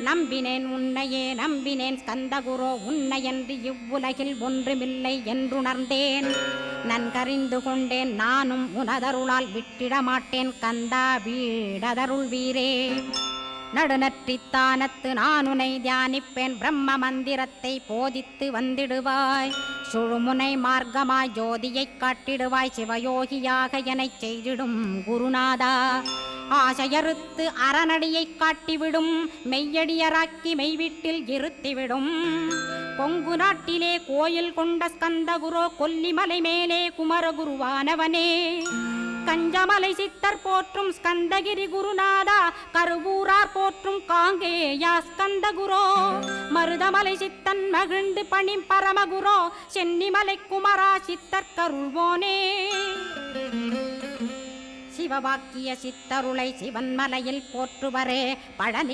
நம்பினேன் உன்னையே நம்பினேன் ஸ்கந்தகுரோ உன்னையன்று இவ்வுலகில் ஒன்றுமில்லை என்றுணர்ந்தேன். நன்கறிந்து கொண்டேன் நானும் உனதருளால் விட்டிட மாட்டேன் கந்தா வீடதருள் வீரே. நடுநற்றித்தானத்து நான் உனை தியானிப்பேன் பிரம்ம மந்திரத்தை போதித்து வந்திடுவாய். சுழுமுனை மார்க்கமாய் ஜோதியைக் காட்டிடுவாய் சிவயோகியாக எனச் செய்திடும் குருநாதா. ஆசையறுத்து அறநடியைக் காட்டிவிடும் மெய்யடியராக்கி மெய்வீட்டில் இருத்திவிடும். கொங்கு நாட்டிலே கோயில் கொண்ட ஸ்கந்தகுரோ கொல்லிமலை மேலே குமரகுருவானவனே. கஞ்சமலை சித்தர் போற்றும் ஸ்கந்தகிரி குருநாதா கருவூரார் போற்றும் காங்கேயா ஸ்கந்தகுரோ. மருதமலை சித்தன் மகிழ்ந்து பணி பரமகுரோ சென்னிமலை குமரா சித்தர் கருள்வோனே. சிவவாக்கிய சித்தருளை சிவன்மலையில் போற்றுவரே பழனி